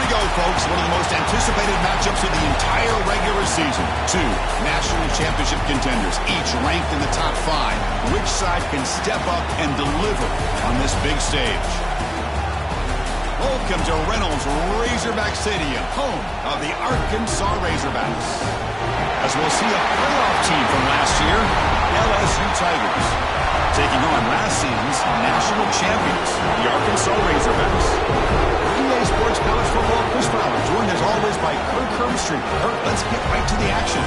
we go, folks. One of the most anticipated matchups of the entire regular season. Two national championship contenders, each ranked in the top 5. Which side can step up and deliver on this big stage? Welcome to Reynolds Razorback Stadium, home of the Arkansas Razorbacks. As we'll see a playoff team from last year, LSU Tigers, taking on last season's national champions, the Arkansas Razorbacks. EA Sports College Football, Chris Fowler, joined as always by Kirk Herbstreit. Kirk, let's get right to the action.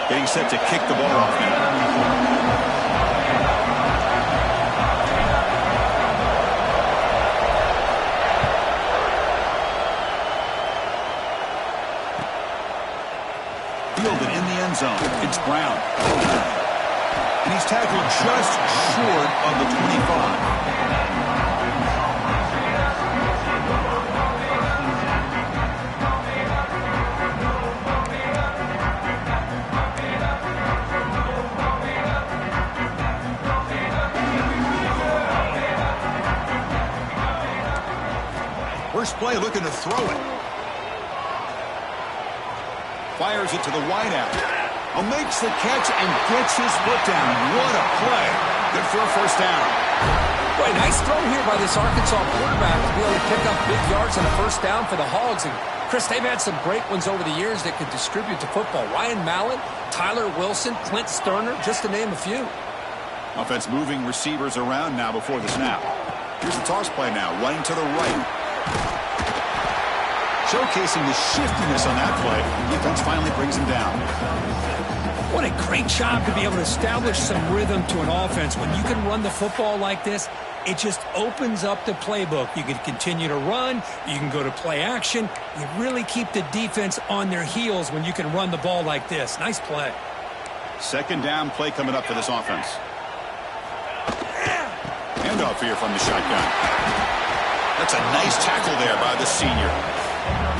Getting set to kick the ball off now. Fielded in the end zone. It's Brown. And he's tackled just short of the 25. First play, looking to throw it. Fires it to the wideout. Makes the catch and gets his foot down. What a play. Good for a first down. Boy, nice throw here by this Arkansas quarterback to be able to pick up big yards on a first down for the Hogs. And, Chris, they've had some great ones over the years that could distribute the football. Ryan Mallett, Tyler Wilson, Clint Sterner, just to name a few. Offense moving receivers around now before the snap. Here's the toss play now, running to the right. Showcasing the shiftiness on that play. The defense finally brings him down. What a great job to be able to establish some rhythm to an offense. When you can run the football like this, it just opens up the playbook. You can continue to run. You can go to play action. You really keep the defense on their heels when you can run the ball like this. Nice play. Second down play coming up for this offense. Handoff here from the shotgun. That's a nice tackle there by the senior.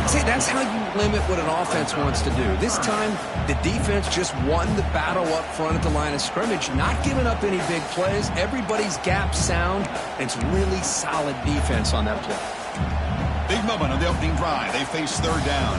See, that's how you limit what an offense wants to do. This time, the defense just won the battle up front at the line of scrimmage, not giving up any big plays. Everybody's gap sound. It's really solid defense on that play. Big moment on the opening drive. They face third down.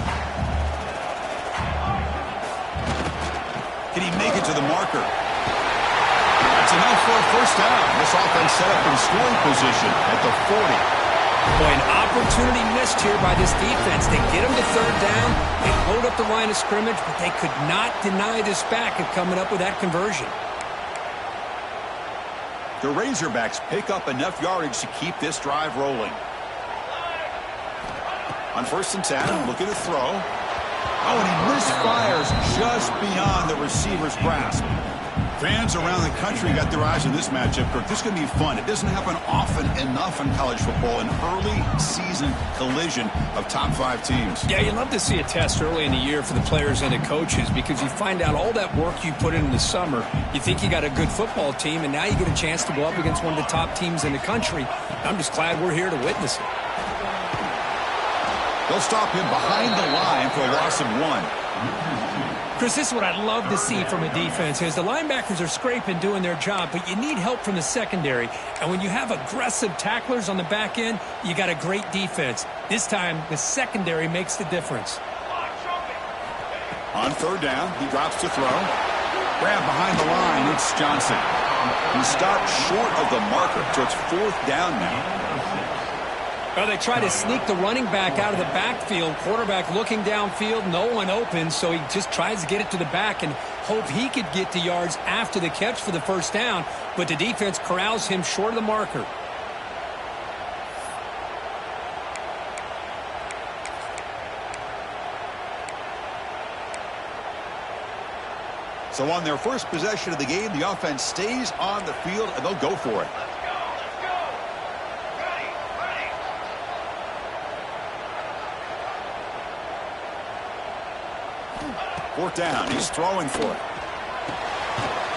Can he make it to the marker? That's enough for a first down. This offense set up in scoring position at the 40. Boy, an opportunity missed here by this defense. They get them to third down. They load up the line of scrimmage, but they could not deny this back of coming up with that conversion. The Razorbacks pick up enough yardage to keep this drive rolling. On 1st and 10, looking to throw. Oh, and he misfires just beyond the receiver's grasp. Fans around the country got their eyes on this matchup, Kirk. This is going to be fun. It doesn't happen often enough in college football, an early season collision of top 5 teams. Yeah, you love to see a test early in the year for the players and the coaches because you find out all that work you put in the summer. You think you got a good football team, and now you get a chance to go up against one of the top teams in the country. I'm just glad we're here to witness it. They'll stop him behind the line for a loss of 1. Chris, this is what I'd love to see from a defense is the linebackers are scraping, doing their job, but you need help from the secondary. And when you have aggressive tacklers on the back end, you got a great defense. This time, the secondary makes the difference. On third down, he drops to throw. Grab behind the line, it's Johnson. He stopped short of the marker, so it's 4th down now. Well, they try to sneak the running back out of the backfield. Quarterback looking downfield, no one open, so he just tries to get it to the back and hope he could get the yards after the catch for the first down, but the defense corrals him short of the marker. So on their first possession of the game, the offense stays on the field, and they'll go for it. 4th down. He's throwing for it.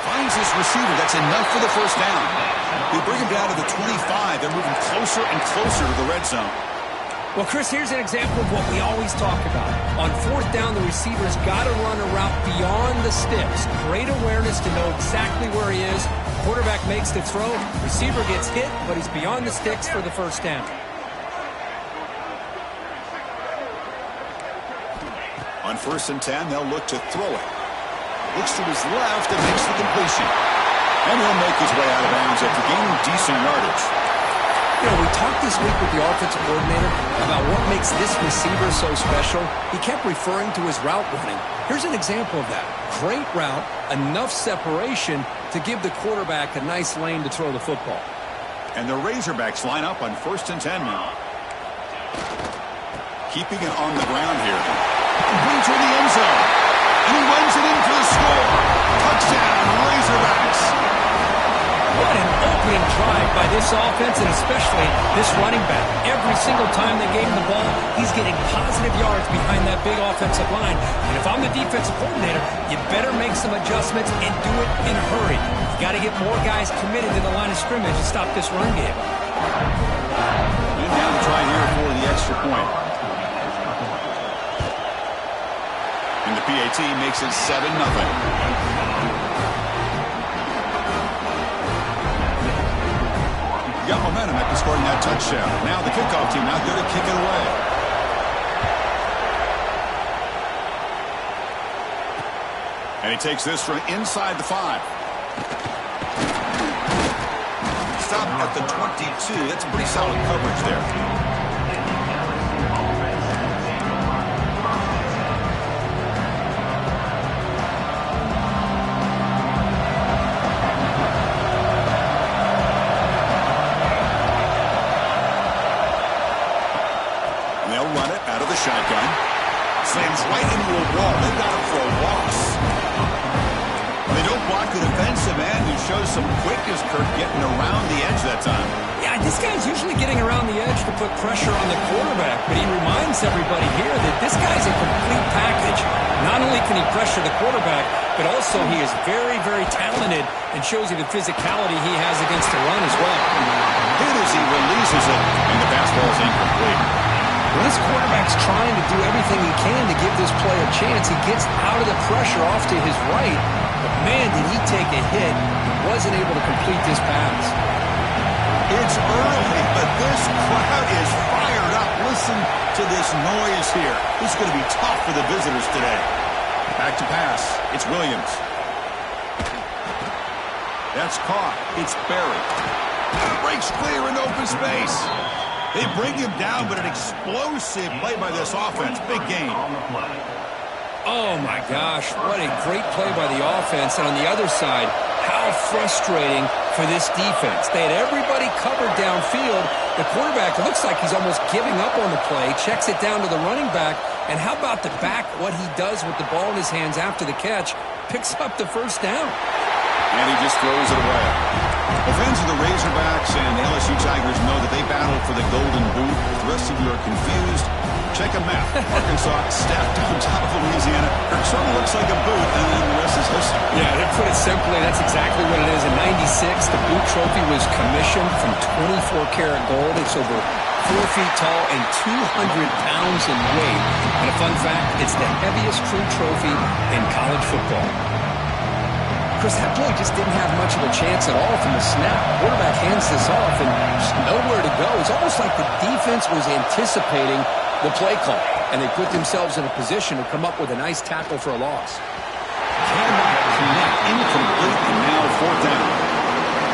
Finds his receiver. That's enough for the first down. They bring him down to the 25. They're moving closer and closer to the red zone. Well, Chris, here's an example of what we always talk about. On fourth down, the receiver's got to run a route beyond the sticks. Great awareness to know exactly where he is. Quarterback makes the throw. Receiver gets hit, but he's beyond the sticks for the first down. On 1st and 10, they'll look to throw it. Looks to his left and makes the completion. And he'll make his way out of bounds after gaining decent yardage. You know, we talked this week with the offensive coordinator about what makes this receiver so special. He kept referring to his route running. Here's an example of that. Great route, enough separation to give the quarterback a nice lane to throw the football. And the Razorbacks line up on 1st and 10 now. Keeping it on the ground here. Brings her in the end zone. And he runs it in for the score. Touchdown, Razorbacks. What an opening drive by this offense, and especially this running back. Every single time they gave him the ball, he's getting positive yards behind that big offensive line. And if I'm the defensive coordinator, you better make some adjustments and do it in a hurry. You got to get more guys committed to the line of scrimmage to stop this run game. And down to try here for the extra point. And the PAT makes it 7-0. Got momentum after scoring that touchdown. Now the kickoff team out there to kick it away. And he takes this from inside the 5. Stop at the 22. That's pretty solid coverage there. Shotgun. Slams right into a wall. They got him for a loss. They don't block the defensive end, who shows some quickness, Kirk, getting around the edge that time. Yeah, this guy's usually getting around the edge to put pressure on the quarterback, but he reminds everybody here that this guy's a complete package. Not only can he pressure the quarterback, but also he is very, very talented and shows you the physicality he has against the run as well. Hit as he releases it, and the pass ball is incomplete. When this quarterback's trying to do everything he can to give this play a chance, he gets out of the pressure off to his right. But, man, did he take a hit. He wasn't able to complete this pass. It's early, but this crowd is fired up. Listen to this noise here. This is going to be tough for the visitors today. Back to pass. It's Williams. That's caught. It's Barry. Breaks clear in open space. They bring him down, but an explosive play by this offense. Big game. Oh, my gosh. What a great play by the offense. And on the other side, how frustrating for this defense. They had everybody covered downfield. The quarterback, it looks like he's almost giving up on the play, checks it down to the running back. And how about the back, what he does with the ball in his hands after the catch, picks up the first down. And he just throws it away. The fans of the Razorbacks and LSU Tigers know that they battled for the Golden Boot. If the rest of you are confused, check a map. Arkansas stacked on top of Louisiana. It sort of looks like a boot, and then the rest is history. Yeah, to put it simply, that's exactly what it is. In '96, the boot trophy was commissioned from 24-karat gold. It's over 4 feet tall and 200 pounds in weight. And a fun fact, it's the heaviest crew trophy in college football. Chris, that play just didn't have much of a chance at all from the snap. Quarterback hands this off and just nowhere to go. It's almost like the defense was anticipating the play call, and they put themselves in a position to come up with a nice tackle for a loss. Cannot connect. Incomplete, and now 4th down.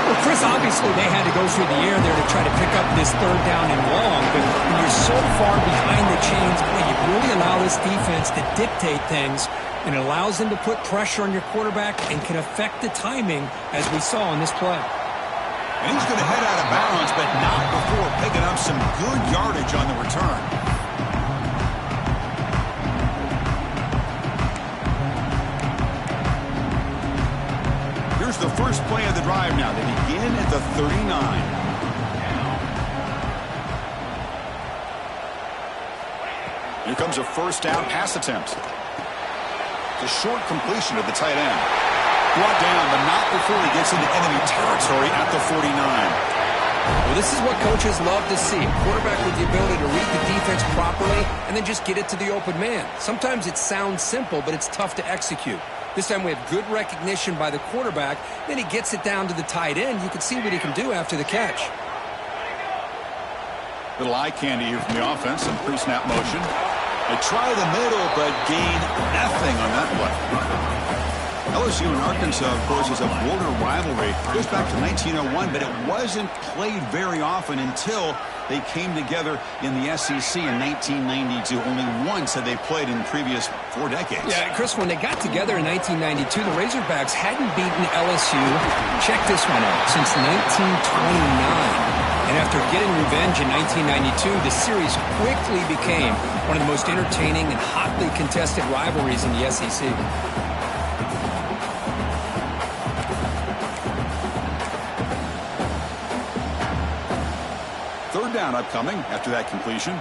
Well, Chris, obviously they had to go through the air there to try to pick up this 3rd down and long, but when you're so far behind the chains, boy, you really allow this defense to dictate things, and it allows them to put pressure on your quarterback and can affect the timing, as we saw in this play. And he's going to head out of bounds, but not before picking up some good yardage on the return. Here's the first play of the drive now. They begin at the 39. Here comes a 1st down pass attempt. The short completion of the tight end. Brought down, but not before he gets into enemy territory at the 49. Well, this is what coaches love to see. A quarterback with the ability to read the defense properly and then just get it to the open man. Sometimes it sounds simple, but it's tough to execute. This time we have good recognition by the quarterback. Then he gets it down to the tight end. You can see what he can do after the catch. Little eye candy here from the offense in pre-snap motion. They try the middle, but gain nothing on that play. LSU and Arkansas, of course, is a border rivalry. It goes back to 1901, but it wasn't played very often until they came together in the SEC in 1992. Only once had they played in the previous 4 decades. Yeah, Chris, when they got together in 1992, the Razorbacks hadn't beaten LSU, check this one out, since 1929. And after getting revenge in 1992, the series quickly became one of the most entertaining and hotly contested rivalries in the SEC. Third down upcoming after that completion.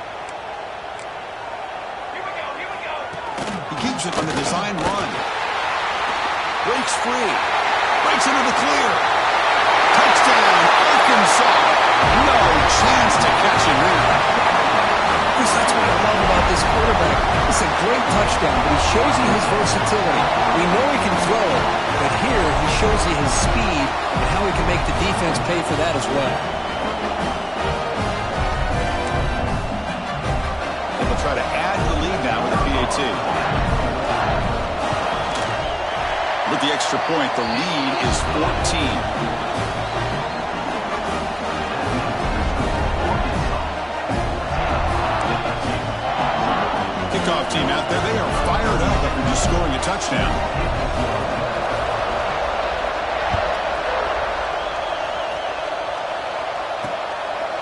He keeps it on the design run. Breaks free. Breaks into the clear. Touchdown, Arkansas. No chance to catch him there. Chris, that's what I love about this quarterback. It's a great touchdown, but he shows you his versatility. We know he can throw it, but here he shows you his speed and how he can make the defense pay for that as well. They'll try to add to the lead now with a PAT. With the extra point, the lead is 14. Kickoff team out there. They are fired up after just scoring a touchdown.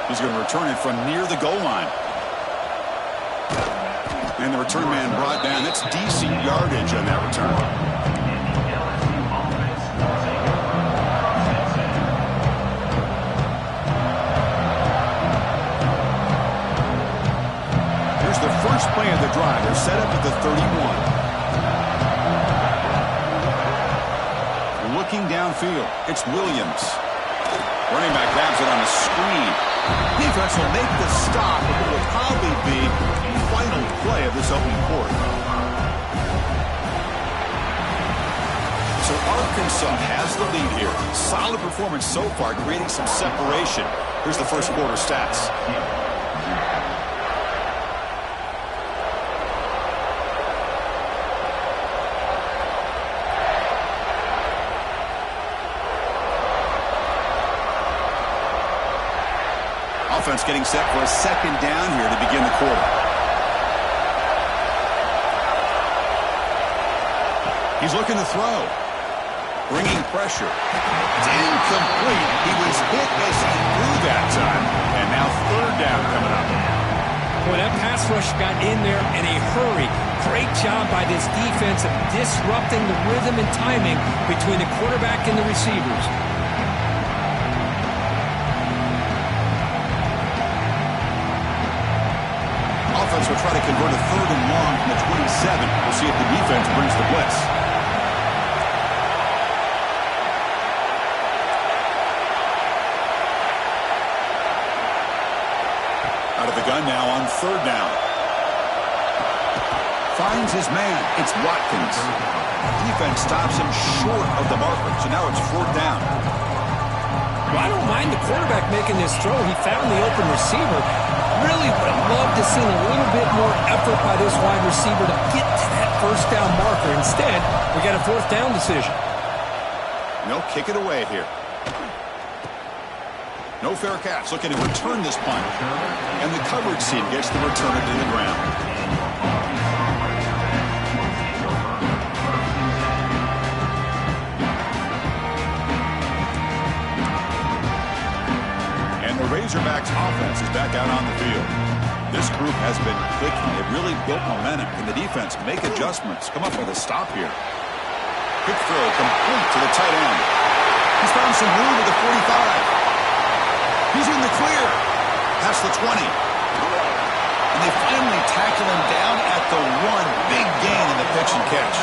He's going to return it from near the goal line. And the return man brought down. That's decent yardage on that return. Here's the first play of the drive. They're set up at the 31. Looking downfield, it's Williams. Running back grabs it on a screen. Defense will make the stop, but it will probably be the final play of this opening quarter. So Arkansas has the lead here. Solid performance so far, creating some separation. Here's the first quarter stats. Offense getting set for a second down here to begin the quarter. He's looking to throw. Bringing pressure. It's incomplete. He was hit as he threw that time. And now third down coming up. Boy, that pass rush got in there in a hurry. Great job by this defense of disrupting the rhythm and timing between the quarterback and the receivers. Offense will try to convert a third and long from the 27. We'll see if the defense brings the blitz. Out of the gun now on third down. Finds his man. It's Watkins. Defense stops him short of the marker, so now it's fourth down. Well, I don't mind the quarterback making this throw. He found the open receiver. Really would have loved to see a little bit more effort by this wide receiver to get to that first down marker. Instead, we got a fourth down decision. No, kick it away here. No fair catch. Looking to return this punt. And the coverage team gets the returner to the ground. Razorbacks offense is back out on the field. This group has been clicking. They've really built momentum. Can the defense make adjustments? Come up with a stop here. Quick throw complete to the tight end. He's found some room at the 45. He's in the clear. Past the 20. And they finally tackle him down at the 1. Big gain in the pitch and catch.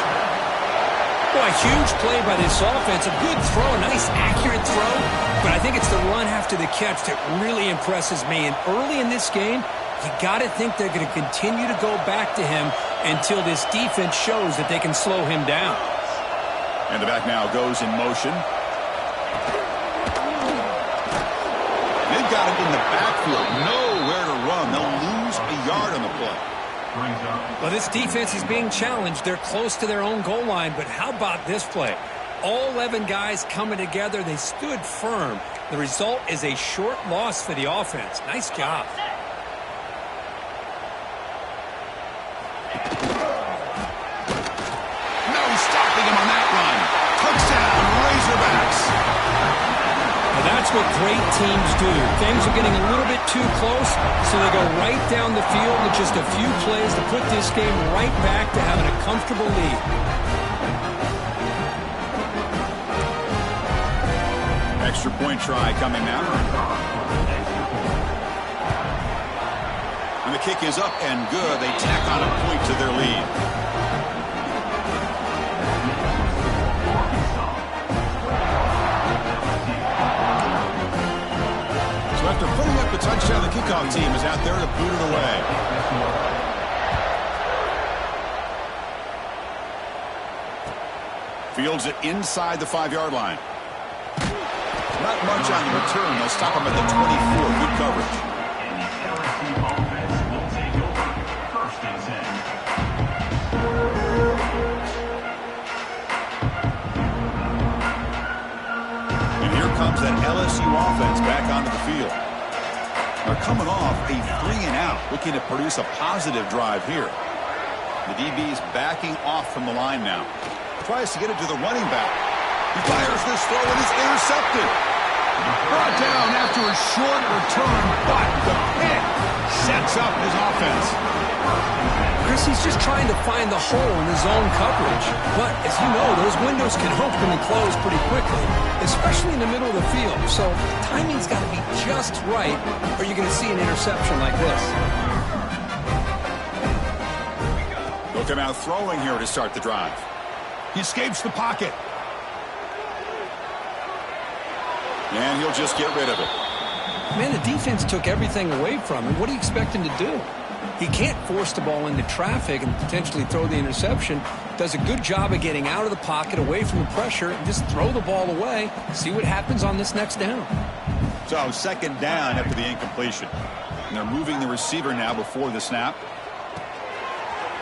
Boy, huge play by this offense. A good throw, a nice accurate throw. But I think it's the run after the catch that really impresses me. And early in this game, you got to think they're going to continue to go back to him until this defense shows that they can slow him down. And the back now goes in motion. They've got him in the backfield. Nowhere to run. They'll lose a yard on the play. Well, this defense is being challenged. They're close to their own goal line, but how about this play? All 11 guys coming together. They stood firm. The result is a short loss for the offense. Nice job. No stopping him on that run. Touchdown, Razorbacks. Well, that's what great teams do. Things are getting a little bit too close, so they go right down the field with just a few plays to put this game right back to having a comfortable lead. Extra point try coming now. And the kick is up and good. They tack on a point to their lead. So after putting up the touchdown, the kickoff team is out there to boot it away. Fields it inside the 5-yard line. Not much on the return. They'll stop him at the 24. Good coverage. And here comes that LSU offense back onto the field. They're coming off a 3-and-out, looking to produce a positive drive here. The DB is backing off from the line now. Tries to get it to the running back. He fires this throw and it's intercepted. Brought down after a short return, but the pick sets up his offense. Chris, he's just trying to find the hole in his own coverage. But, as you know, those windows can open and close pretty quickly, especially in the middle of the field. So timing's got to be just right, or you're going to see an interception like this. They'll come out throwing here to start the drive. He escapes the pocket. And he'll just get rid of it. Man, the defense took everything away from him. What do you expect him to do? He can't force the ball into traffic and potentially throw the interception. Does a good job of getting out of the pocket, away from the pressure, and just throw the ball away. See what happens on this next down. So, second down after the incompletion. And they're moving the receiver now before the snap.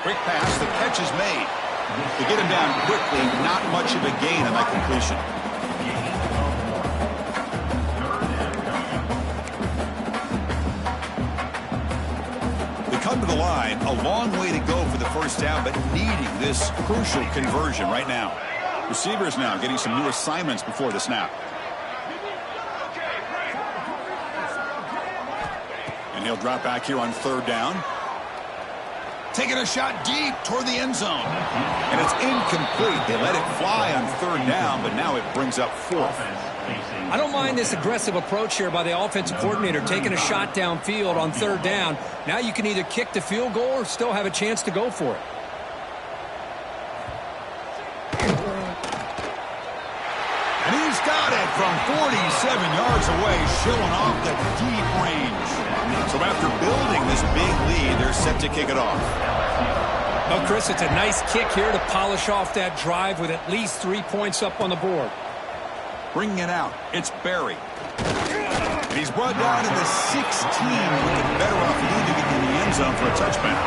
Quick pass, the catch is made. They get him down quickly, not much of a gain on that completion. Come to the line, a long way to go for the first down, but needing this crucial conversion right now. Receivers now getting some new assignments before the snap. And he'll drop back here on third down. Taking a shot deep toward the end zone. And it's incomplete. They let it fly on third down, but now it brings up fourth. I don't mind this aggressive approach here by the offensive coordinator, taking a shot downfield on third down. Now you can either kick the field goal or still have a chance to go for it. And he's got it from 47 yards away, showing off the deep range. So after building this big lead, they're set to kick it off. Well, Chris, it's a nice kick here to polish off that drive with at least 3 points up on the board. Bringing it out, it's Berry. And he's brought down to the 16 with a better off lead to get in the end zone for a touchback.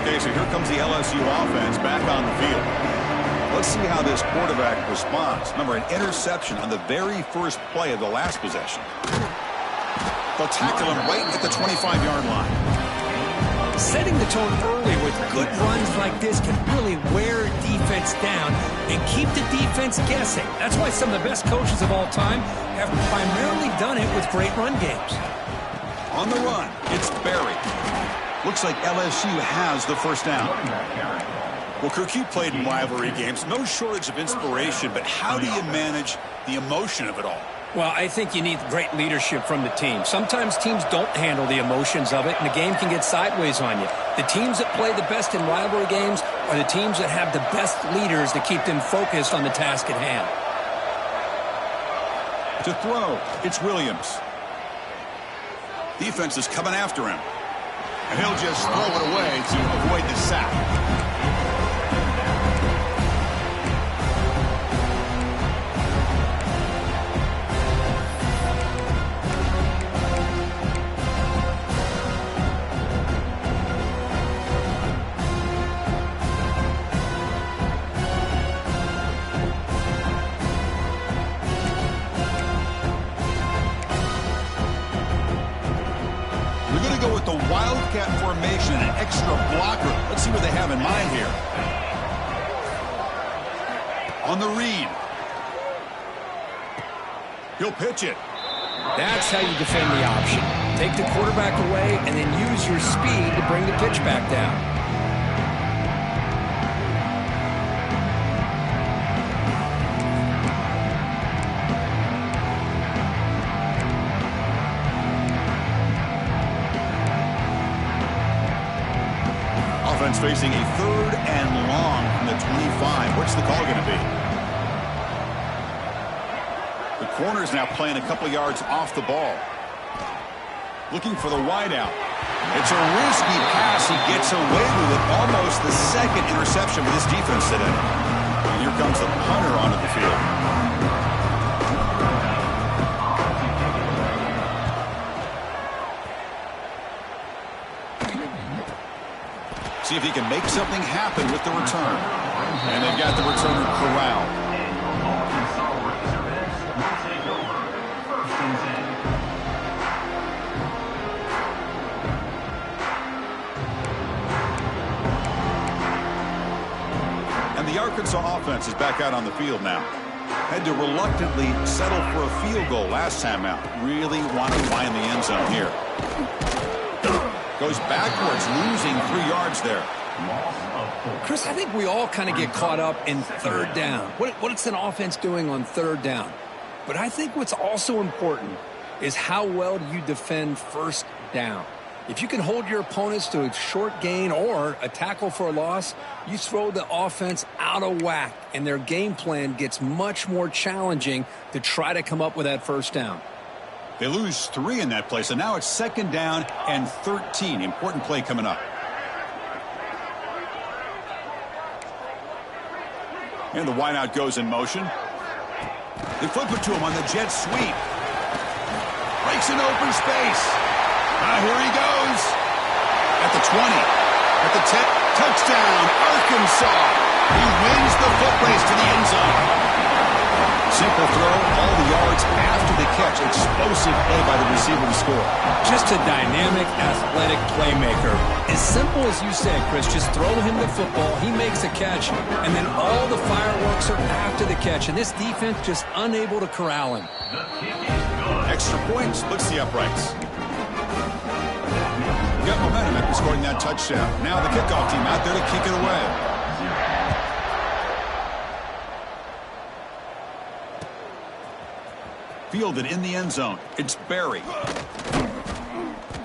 Okay, so here comes the LSU offense back on the field. Let's see how this quarterback responds. Remember, an interception on the very first play of the last possession. They'll tackle him right at the 25-yard line. Setting the tone early with good runs like this can really wear defense down and keep the defense guessing. That's why some of the best coaches of all time have primarily done it with great run games. On the run, it's Berry. Looks like LSU has the first down. Well, Kirk, you played in rivalry games. No shortage of inspiration, but how do you manage the emotion of it all? Well, I think you need great leadership from the team. Sometimes teams don't handle the emotions of it, and the game can get sideways on you. The teams that play the best in rivalry games are the teams that have the best leaders to keep them focused on the task at hand. To throw, it's Williams. Defense is coming after him. And he'll just throw it away to avoid the sack. Go with the wildcat formation and an extra blocker. Let's see what they have in mind here. On the read. He'll pitch it. That's how you defend the option. Take the quarterback away and then use your speed to bring the pitch back down. Facing a 3rd and long from the 25. What's the call going to be? The corner's now playing a couple yards off the ball. Looking for the wideout. It's a risky pass. He gets away with it. Almost the 2nd interception for this defense today. And here comes the punter onto the field. See if he can make something happen with the return. And they've got the returner corralled. And the Arkansas offense is back out on the field now. Had to reluctantly settle for a field goal last time out. Really want to find the end zone here. Goes backwards, losing 3 yards there. Chris, I think we all kind of get caught up in 3rd down. What's an offense doing on 3rd down? But I think what's also important is how well do you defend 1st down. If you can hold your opponents to a short gain or a tackle for a loss, you throw the offense out of whack, and their game plan gets much more challenging to try to come up with that 1st down. They lose 3 in that play, so now it's 2nd down and 13. Important play coming up. And the wideout goes in motion. They flip it to him on the jet sweep. Breaks an open space. Here he goes. At the 20. At the 10. Touchdown, Arkansas. He wins the foot race to the end zone. Simple throw, all the yards after the catch. Explosive play by the receiver to score. Just a dynamic, athletic playmaker. As simple as you said, Chris, just throw him the football, he makes a catch, and then all the fireworks are after the catch. And this defense just unable to corral him. Extra point splits the uprights. Got momentum after scoring that touchdown. Now the kickoff team out there to kick it away. Fielded in the end zone. It's Berry.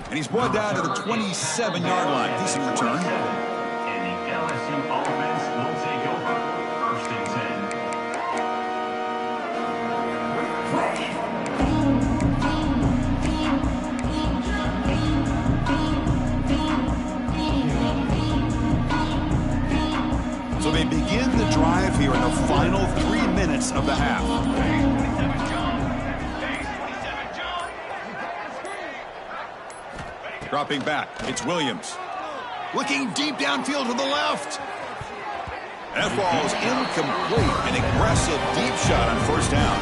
And he's brought down to the 27-yard line. Decent return. And the LSU offense will take over. 1st and 10. So they begin the drive here in the final 3 minutes of the half. Dropping back, it's Williams. Looking deep downfield to the left. That ball is incomplete. An aggressive deep shot on 1st down.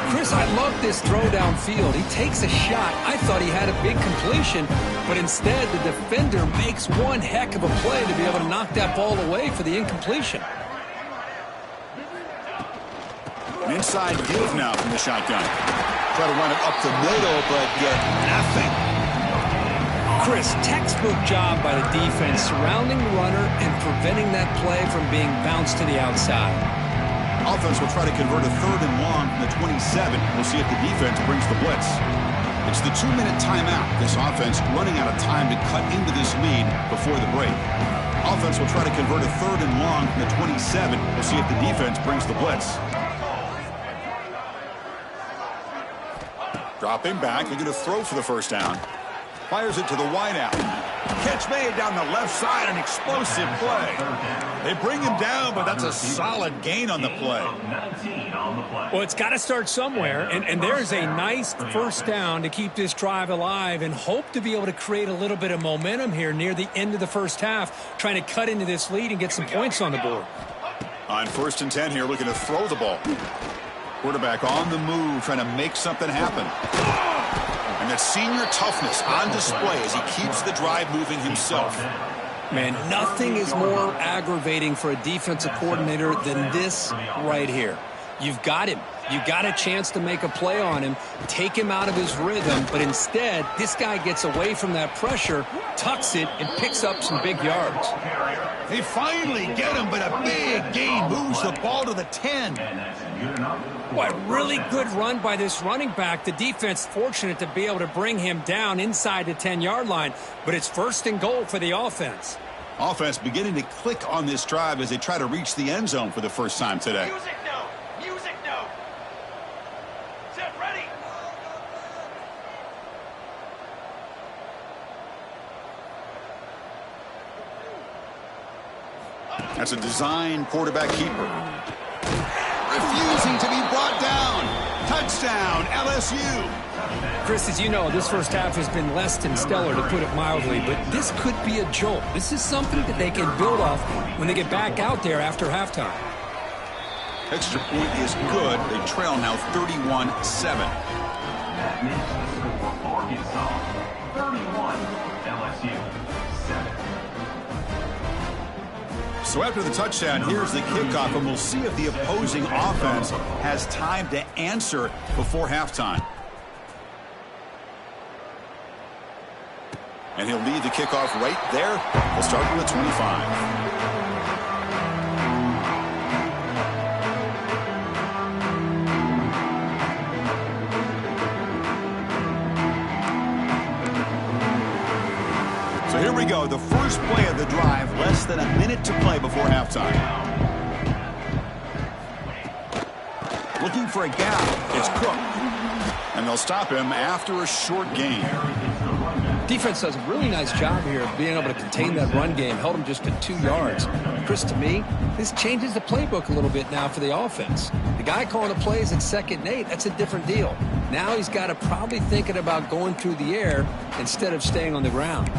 Chris, I love this throw downfield. He takes a shot. I thought he had a big completion, but instead the defender makes one heck of a play to be able to knock that ball away for the incompletion. An inside give now from the shotgun. Try to run it up the middle, but get nothing. Chris, textbook job by the defense surrounding the runner and preventing that play from being bounced to the outside. Offense will try to convert a 3rd and long from the 27. We'll see if the defense brings the blitz. It's the 2-minute timeout. This offense running out of time to cut into this lead before the break. Offense will try to convert a 3rd and long from the 27. We'll see if the defense brings the blitz. Dropping back, looking to throw for the first down. Fires it to the wideout. Catch made down the left side, an explosive play. They bring him down, but that's a solid gain on the play. Well, it's got to start somewhere, and there's a nice first down to keep this drive alive and hope to be able to create a little bit of momentum here near the end of the first half, trying to cut into this lead and get some points on the board. On 1st and 10 here, looking to throw the ball. Quarterback on the move, trying to make something happen. And that senior toughness on display as he keeps the drive moving himself. Man, nothing is more aggravating for a defensive coordinator than this right here. You've got him. You got a chance to make a play on him, take him out of his rhythm, but instead, this guy gets away from that pressure, tucks it, and picks up some big yards. They finally get him, but a big gain moves the ball to the 10. What a really good run by this running back. The defense fortunate to be able to bring him down inside the 10-yard line, but it's 1st and goal for the offense. Offense beginning to click on this drive as they try to reach the end zone for the first time today. Music no. Music no. Set ready. That's a design quarterback keeper. Refusing to be brought down. Touchdown, LSU. Chris, as you know, this first half has been less than stellar, to put it mildly, but this could be a jolt. This is something that they can build off when they get back out there after halftime. Extra point is good. They trail now 31-7. That makes the score for Arkansas 31, LSU 7. So after the touchdown, here's the kickoff, and we'll see if the opposing offense has time to answer before halftime. And he'll lead the kickoff right there. We'll start with the 25. So here we go, the first play of the drive, less than a minute to play before halftime. Looking for a gap, it's Cook. And they'll stop him after a short gain. Defense does a really nice job here of being able to contain that run game, held him just to 2 yards. Chris, to me, this changes the playbook a little bit now for the offense. The guy calling the plays at 2nd and 8, that's a different deal. Now he's got to probably thinking about going through the air instead of staying on the ground.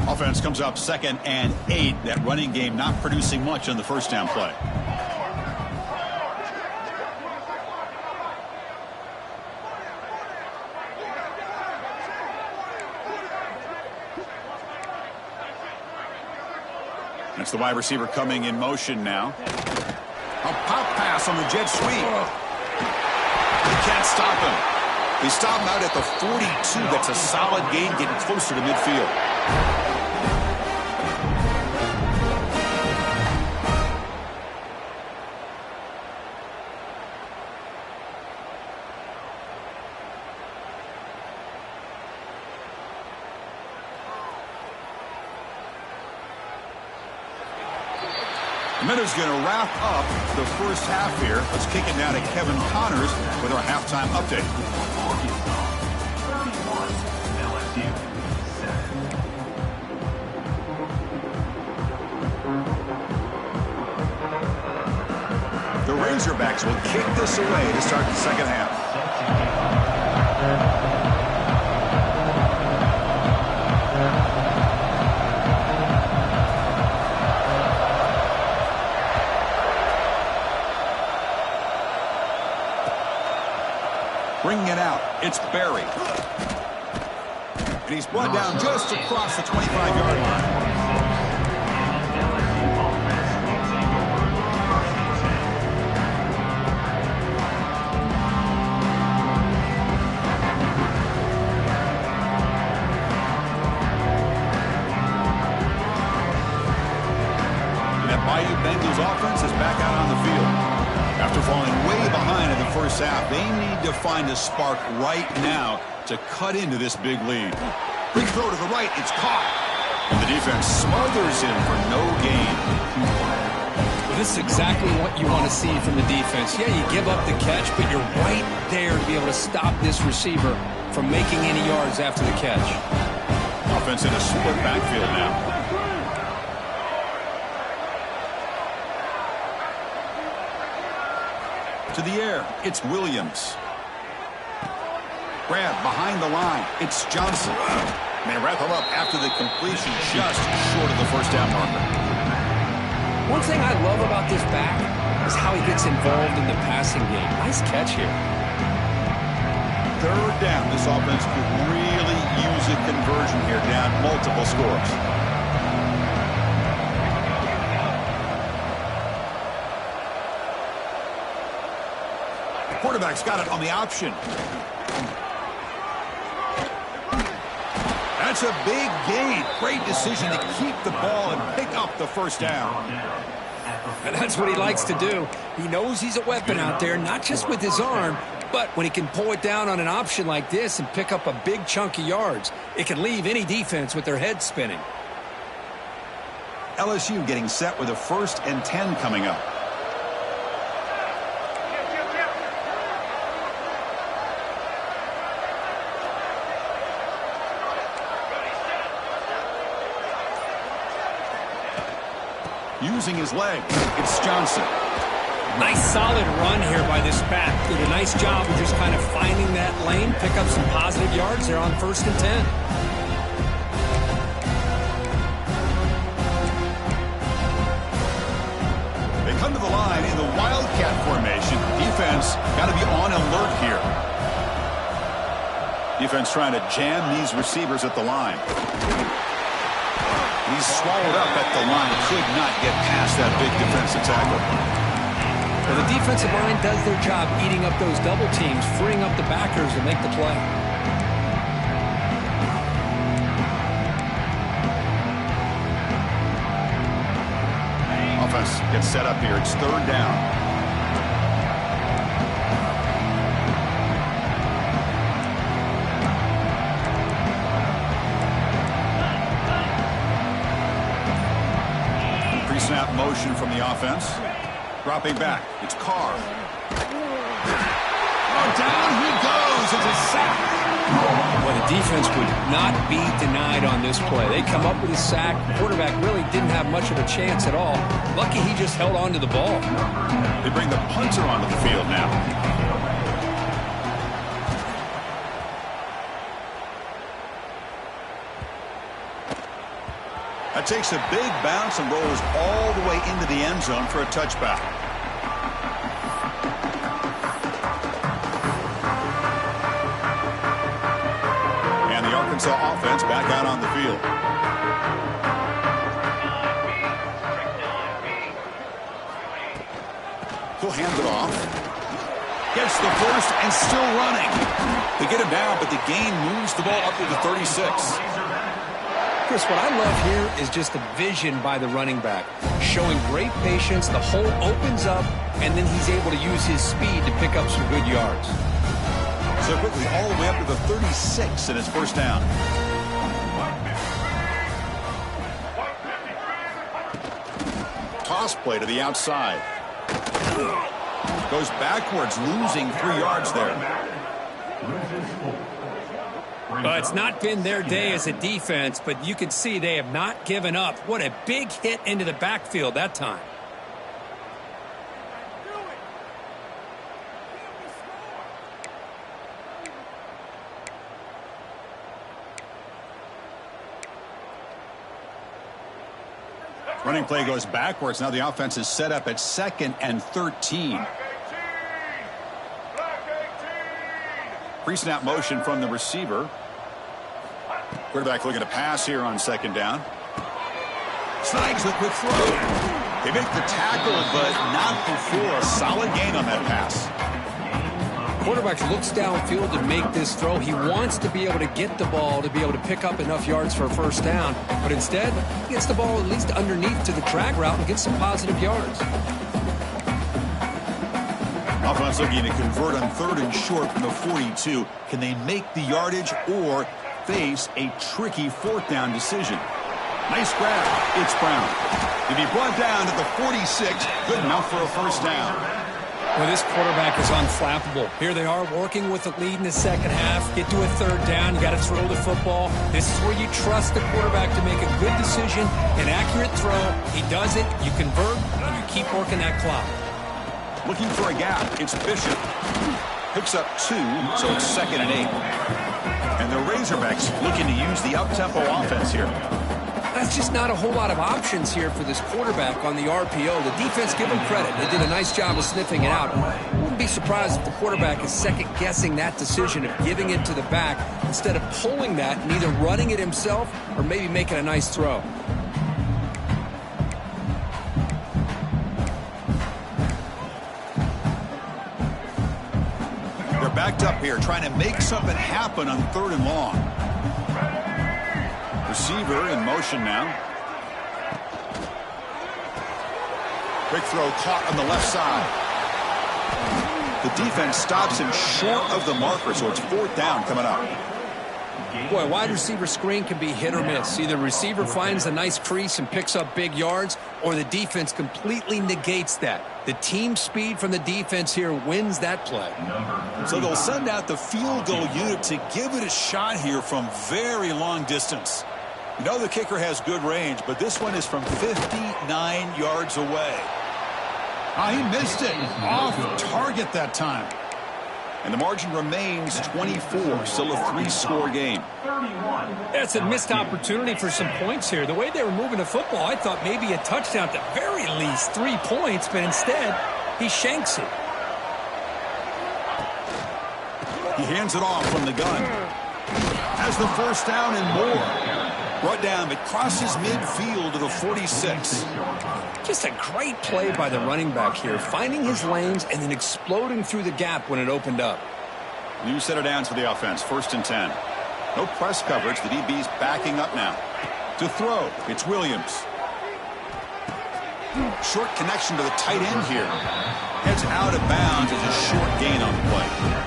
Offense comes up 2nd and 8. That running game not producing much on the first down play. That's the wide receiver coming in motion now. A pop pass on the jet sweep. He can't stop him. They stop him out at the 42. That's a solid gain, getting closer to midfield. Minutes going to wrap up the first half here. Let's kick it now to Kevin Connors with our halftime update. Arkansas 31, LSU 7. The Razorbacks will kick this away to start the second half. Bringing it out, it's Barry. And he's brought down just across the 25-yard line. Bayou Bengals offense is back out on the field. After falling way behind in the first half, they need to find a spark right now to cut into this big lead. Big throw to the right. It's caught. And the defense smothers him for no gain. Well, this is exactly what you want to see from the defense. Yeah, you give up the catch, but you're right there to be able to stop this receiver from making any yards after the catch. Offense in a split backfield now. To the air, it's Williams. Grab behind the line, it's Johnson. And they wrap him up after the completion just short of the first down marker. One thing I love about this back is how he gets involved in the passing game. Nice catch here. Third down, this offense could really use a conversion here, down multiple scores. Quarterback's got it on the option. That's a big gain. Great decision to keep the ball and pick up the first down. And that's what he likes to do. He knows he's a weapon out there, not just with his arm, but when he can pull it down on an option like this and pick up a big chunk of yards, it can leave any defense with their head spinning. LSU getting set with a 1st and 10 coming up. Using his leg, it's Johnson. Nice solid run here by this back. Did a nice job of just kind of finding that lane, pick up some positive yards there on 1st and 10. They come to the line in the Wildcat formation. Defense got to be on alert here. Defense trying to jam these receivers at the line. He's swallowed up at the line. Could not get past that big defensive tackle. Well, the defensive line does their job eating up those double teams, freeing up the backers to make the play. Offense gets set up here. It's 3rd down. Snap motion from the offense. Dropping back. It's Carr. Oh, down he goes. It's a sack. Well, the defense would not be denied on this play. They come up with a sack. The quarterback really didn't have much of a chance at all. Lucky he just held on to the ball. They bring the punter onto the field now. That takes a big bounce and rolls all the way into the end zone for a touchback. And the Arkansas offense back out on the field. He'll hand it off. Gets the first and still running. They get him down, but the gain moves the ball up to the 36. Chris, what I love here is just the vision by the running back. Showing great patience, the hole opens up, and then he's able to use his speed to pick up some good yards. So quickly, all the way up to the 36 in his first down. Toss play to the outside. Goes backwards, losing 3 yards there. It's not been their day as a defense, but you can see they have not given up. What a big hit into the backfield that time. Running play goes backwards. Now the offense is set up at 2nd and 13. Pre-snap motion from the receiver. Quarterback looking to pass here on 2nd down. Snags the quick throw. They make the tackle, but not before a solid gain on that pass. quarterback looks downfield to make this throw. He wants to be able to get the ball to be able to pick up enough yards for a first down. But instead, he gets the ball at least underneath to the drag route and gets some positive yards. Offense looking to convert on 3rd and short from the 42. Can they make the yardage or face a tricky 4th down decision? Nice grab. It's Brown. To be brought down to the 46, good enough for a first down. Well, this quarterback is unflappable. Here they are working with the lead in the second half. Get to a 3rd down. You got to throw the football. This is where you trust the quarterback to make a good decision, an accurate throw. He does it. You convert, and you keep working that clock. Looking for a gap. It's Bishop. Picks up 2, so it's 2nd and 8. And the Razorbacks looking to use the up-tempo offense here. That's just not a whole lot of options here for this quarterback on the RPO. The defense, give them credit. They did a nice job of sniffing it out. I wouldn't be surprised if the quarterback is second-guessing that decision of giving it to the back instead of pulling that and either running it himself or maybe making a nice throw. They're backed up here, trying to make something happen on 3rd and long. Receiver in motion now. Quick throw caught on the left side. The defense stops him short of the marker, so it's 4th down coming up. Boy, wide receiver screen can be hit or miss. Either receiver finds a nice crease and picks up big yards, or the defense completely negates that. The team speed from the defense here wins that play. So they'll send out the field goal unit to give it a shot here from very long distance. You know the kicker has good range, but this one is from 59 yards away. He missed it. Off target that time. And the margin remains 24. Still a 3-score game. That's a missed opportunity for some points here. The way they were moving the football, I thought maybe a touchdown, at the very least 3 points, but instead, he shanks it. He hands it off from the gun. Has the first down and more. Brought down, but crosses midfield to the 46. Just a great play by the running back here, finding his lanes and then exploding through the gap when it opened up. New set of downs for the offense, 1st and 10. No press coverage. The DB's backing up now. To throw, it's Williams. Short connection to the tight end here. Heads out of bounds as a short gain on the play.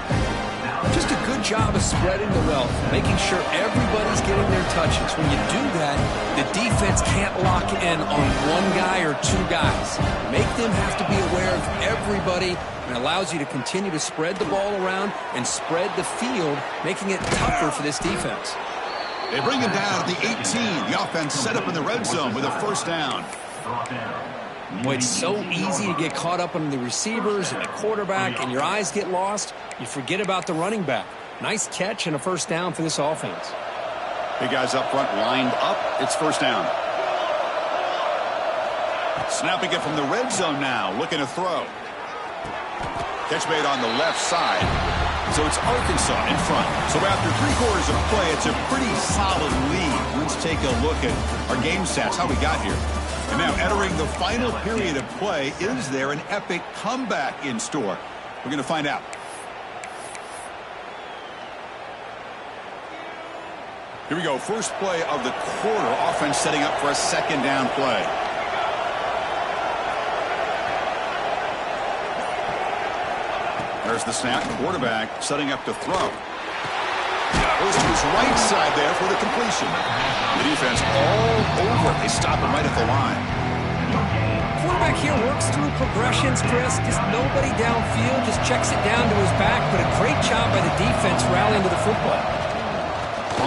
Just a good job of spreading the wealth, making sure everybody's getting their touches. When you do that, the defense can't lock in on one guy or 2 guys. Make them have to be aware of everybody, and allows you to continue to spread the ball around and spread the field, making it tougher for this defense. They bring him down at the 18. The offense set up in the red zone with a first down. Boy, it's so easy to get caught up on the receivers and the quarterback, and your eyes get lost. You forget about the running back. Nice catch and a first down for this offense. Big guys up front lined up. It's first down. Snapping it from the red zone now. Looking to throw. Catch made on the left side. So it's Arkansas in front. So after 3 quarters of play, it's a pretty solid lead. Let's take a look at our game stats, how we got here. And now entering the final period of play, is there an epic comeback in store? We're going to find out. Here we go. First play of the quarter. Offense setting up for a 2nd down play. There's the snap. Quarterback setting up to throw. Goes to his right side there for the completion. The defense all over. They stop him right at the line. Quarterback here works through progressions, Chris. Just nobody downfield. Just checks it down to his back. But a great job by the defense rallying to the football.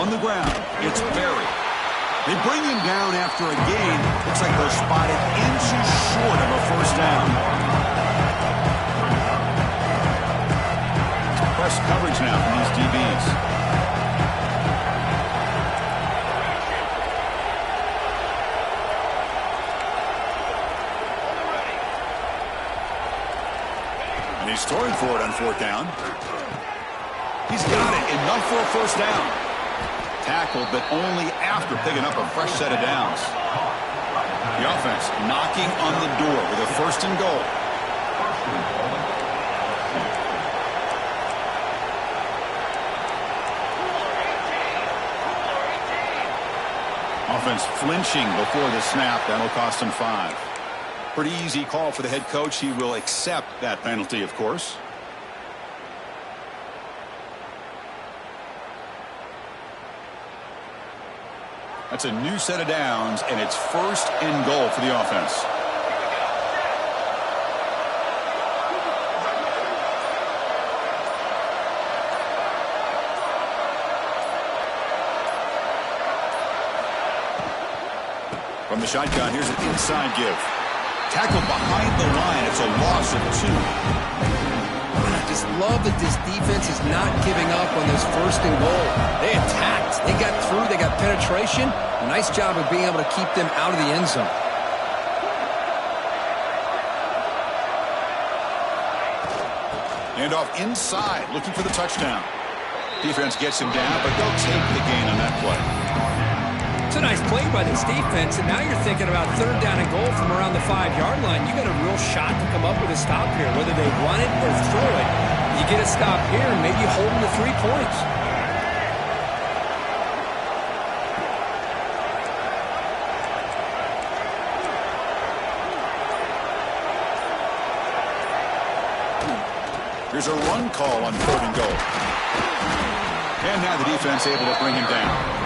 On the ground, it's Berry. They bring him down after a gain. Looks like they're spotted inches short of a first down. Press coverage now from these DBs. And he's throwing for it on 4th down. He's got it. Enough for a first down. Tackled, but only after picking up a fresh set of downs. The offense knocking on the door with a 1st and goal. offense flinching before the snap. That'll cost him 5. Pretty easy call for the head coach. He will accept that penalty, of course. That's a new set of downs, and it's 1st and goal for the offense. From the shotgun, here's an inside give. Tackled behind the line. It's a loss of 2. I just love that this defense is not giving up on this 1st and goal. They attacked. They got through. They got penetration. A nice job of being able to keep them out of the end zone. Hand off inside, looking for the touchdown. Defense gets him down, but they'll take the gain on that play. It's a nice play by this defense, and now you're thinking about 3rd down and goal from around the 5-yard line. You got a real shot to come up with a stop here, whether they run it or throw it. You get a stop here, and maybe you hold them to 3 points. Here's a run call on 3rd and goal. And now the defense able to bring him down.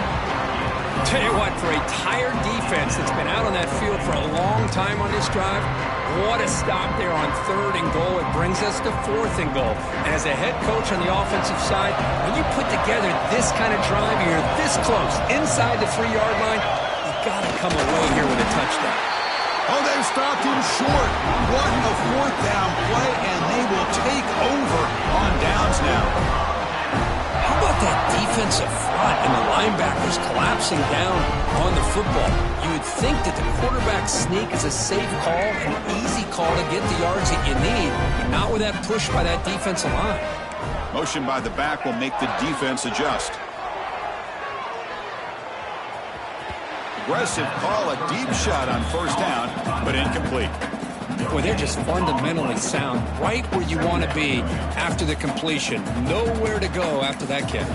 Tell you what, for a tired defense that's been out on that field for a long time on this drive, what a stop there on 3rd and goal. It brings us to 4th and goal. And as a head coach on the offensive side, when you put together this kind of drive, you're this close, inside the 3-yard line, you got to come away here with a touchdown. Oh, they've stopped him short. What a 4th down play, and they will take over on downs now. How about that defensive front and the linebackers collapsing down on the football? You would think that the quarterback sneak is a safe call, an easy call to get the yards that you need, but not with that push by that defensive line. Motion by the back will make the defense adjust. Aggressive call, a deep shot on 1st down, but incomplete. Boy, they're just fundamentally sound, right where you want to be after the completion. Nowhere to go after that catch.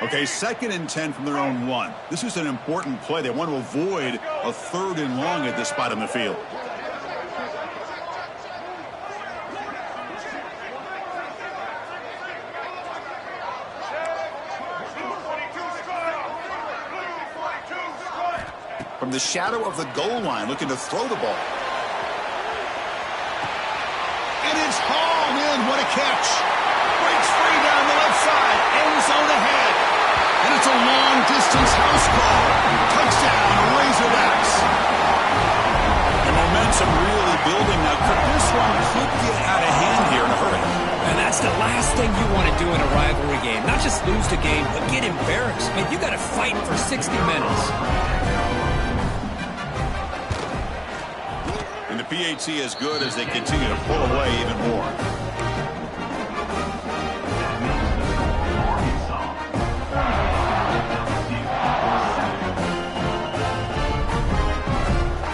Okay, 2nd and 10 from their own 1. This is an important play. They want to avoid a 3rd and long at this spot on the field. From the shadow of the goal line, looking to throw the ball. And it's hauled in. What a catch. Breaks free down the left side. End zone ahead. And it's a long-distance house call. Touchdown, Razorbacks. The momentum really building now. This one could get out of hand here in a hurry. And that's the last thing you want to do in a rivalry game. Not just lose the game, but get embarrassed. Man, you got to fight for 60 minutes. And the PAT is good as they continue to pull away even more.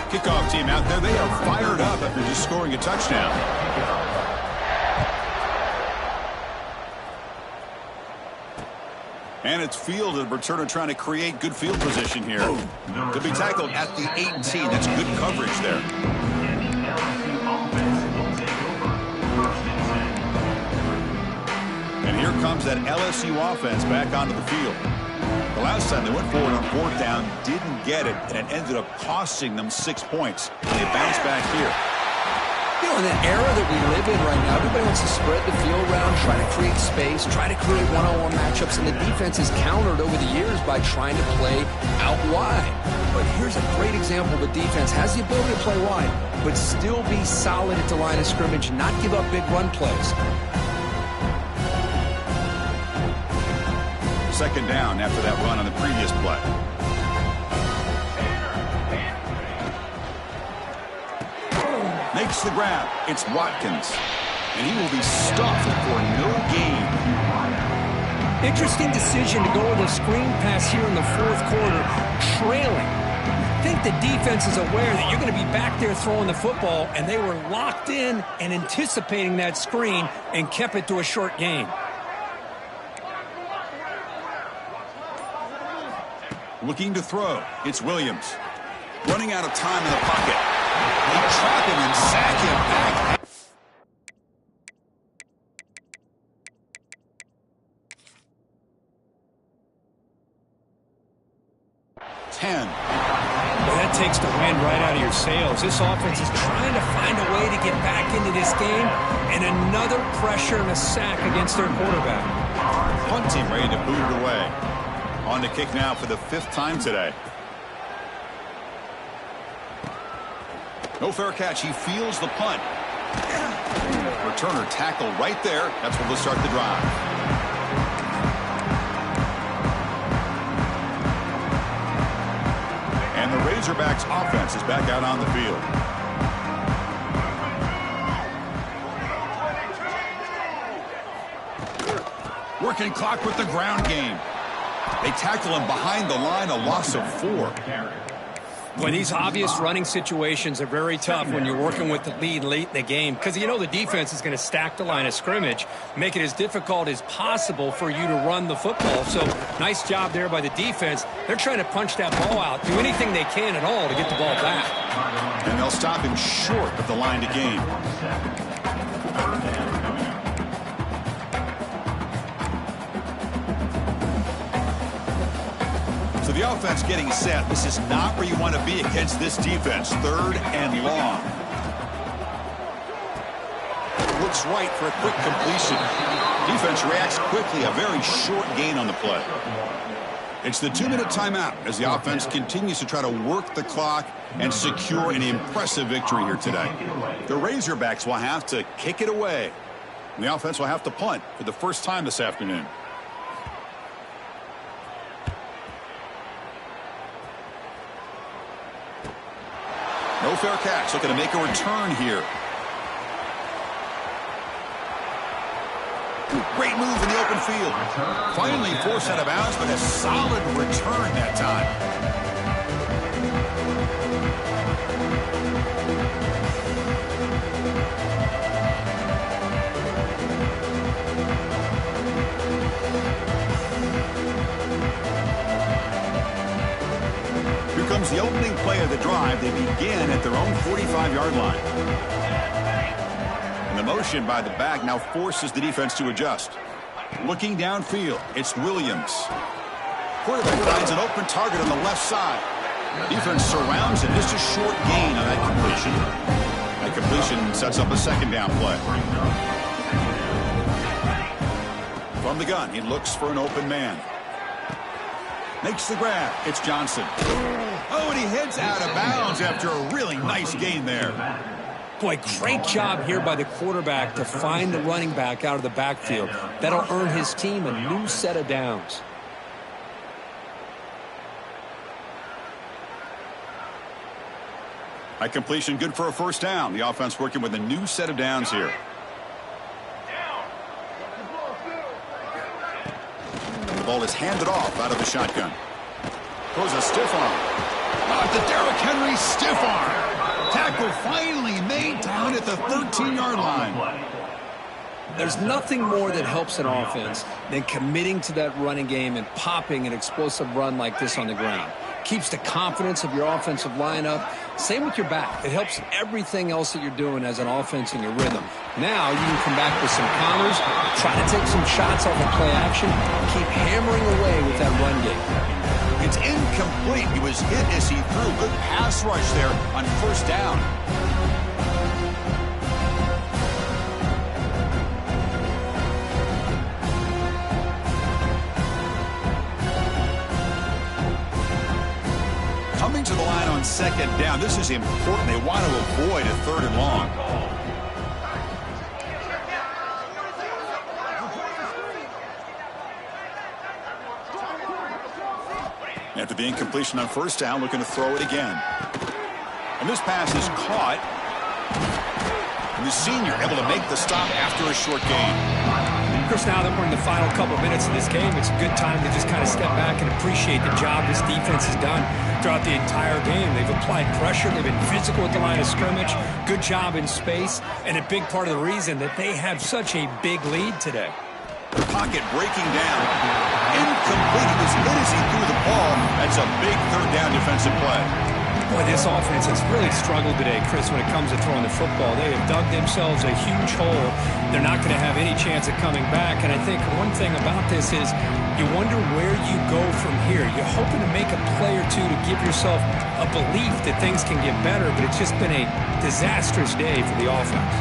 Kickoff team out there. They are fired up after just scoring a touchdown. And it's fielded. Returner trying to create good field position here. To be tackled at the 18. That's good coverage there. And here comes that LSU offense back onto the field. The last time they went forward on 4th down, didn't get it, and it ended up costing them 6 points. And they bounced back here. You know, in the era that we live in right now, everybody wants to spread the field around, try to create space, try to create one-on-one matchups, and the defense is countered over the years by trying to play out wide. But here's a great example. The defense has the ability to play wide, but still be solid at the line of scrimmage, not give up big run plays. 2nd down after that run on the previous play. Makes the grab. It's Watkins. And he will be stuffed for no gain. Interesting decision to go with a screen pass here in the 4th quarter, trailing. think the defense is aware that you're going to be back there throwing the football, and they were locked in and anticipating that screen and kept it to a short gain. Looking to throw. It's Williams. Running out of time in the pocket. They trap him and sack him back. 10. Well, that takes the wind right out of your sails. This offense is trying to find a way to get back into this game, and another pressure and a sack against their quarterback. Punt team ready to boot it away. On to kick now for the 5th time today. No fair catch. He feels the punt. Returner tackle right there. That's where they'll start the drive. And the Razorbacks offense is back out on the field. Working clock with the ground game. They tackle him behind the line, a loss of 4. Well, these obvious running situations are very tough when you're working with the lead late in the game because you know the defense is going to stack the line of scrimmage, make it as difficult as possible for you to run the football. So nice job there by the defense. They're trying to punch that ball out, do anything they can at all to get the ball back. And they'll stop him short of the line to gain. So the offense getting set. This is not where you want to be against this defense. 3rd and long. Looks right for a quick completion. Defense reacts quickly. A very short gain on the play. It's the 2-minute timeout as the offense continues to try to work the clock and secure an impressive victory here today. The Razorbacks will have to kick it away. And the offense will have to punt for the first time this afternoon. No fair catch. Looking to make a return here. Great move in the open field. Finally forced out of bounds, but a solid return that time. Here comes the opening play of the drive. They begin at their own 45-yard line. And the motion by the back now forces the defense to adjust. Looking downfield, it's Williams. Quarterback finds an open target on the left side. Defense surrounds it. Just a short gain on that completion. That completion sets up a 2nd down play. From the gun, he looks for an open man. Makes the grab. It's Johnson. Oh, and he heads out of bounds after a really nice gain there. Boy, great job here by the quarterback to find the running back out of the backfield. That'll earn his team a new set of downs. That completion good for a 1st down. The offense working with a new set of downs here. The ball is handed off out of the shotgun. Throws a stiff arm. Not the Derrick Henry stiff arm. Tackle finally made down at the 13-yard line. There's nothing more that helps an offense than committing to that running game and popping an explosive run like this on the ground. Keeps the confidence of your offensive lineup. Same with your back. It helps everything else that you're doing as an offense in your rhythm. Now you can come back with some counters, try to take some shots off of play action, keep hammering away with that run game. It's incomplete. He was hit as he threw. Good pass rush there on 1st down. Coming to the line on 2nd down. This is important. They want to avoid a 3rd and long. After the incompletion on 1st down, looking to throw it again. And this pass is caught. And the senior able to make the stop after a short gain. Chris, now that we're in the final couple minutes of this game, it's a good time to just kind of step back and appreciate the job this defense has done throughout the entire game. They've applied pressure. They've been physical at the line of scrimmage. Good job in space, and a big part of the reason that they have such a big lead today. Pocket breaking down. Incomplete. He was hit as he threw the ball. That's a big third down defensive play. Boy, this offense has really struggled today, Chris, when it comes to throwing the football. They have dug themselves a huge hole. They're not going to have any chance of coming back. And I think one thing about this is you wonder where you go from here. You're hoping to make a play or two to give yourself a belief that things can get better, but it's just been a disastrous day for the offense.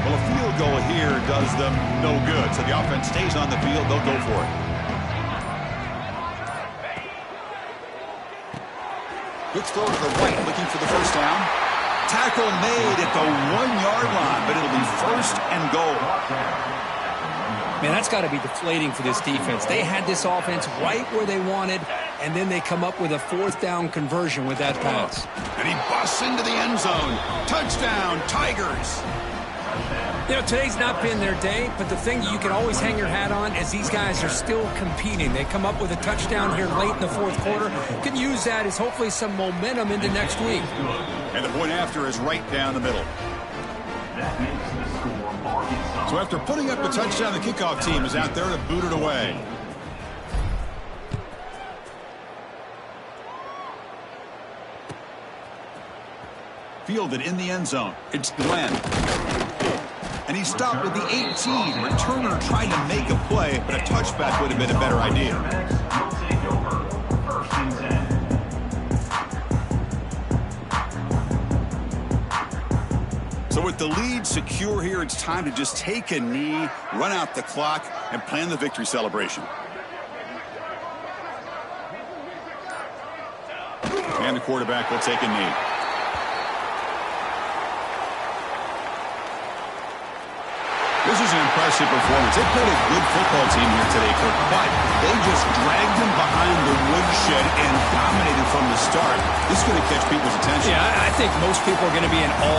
Well, a field goal here does them no good. So the offense stays on the field. They'll go for it. Quick throw to the right, looking for the first down. Tackle made at the 1-yard line, but it'll be first and goal. Man, that's got to be deflating for this defense. They had this offense right where they wanted, and then they come up with a fourth down conversion with that pass. And he busts into the end zone. Touchdown, Tigers. You know, today's not been their day, but the thing you can always hang your hat on is these guys are still competing. They come up with a touchdown here late in the fourth quarter. Can use that as hopefully some momentum into next week. And the point after is right down the middle. So after putting up a touchdown, the kickoff team is out there to boot it away. Fielded in the end zone. It's Glenn. And he stopped with the 18. Returner tried to make a play, but a touchback would have been a better idea. So with the lead secure here, it's time to just take a knee, run out the clock, and plan the victory celebration. And the quarterback will take a knee. This is an impressive performance. They played a good football team here today, Kirk, but they just dragged them behind the woodshed and dominated from the start. This is going to catch people's attention. Yeah, I think most people are going to be in awe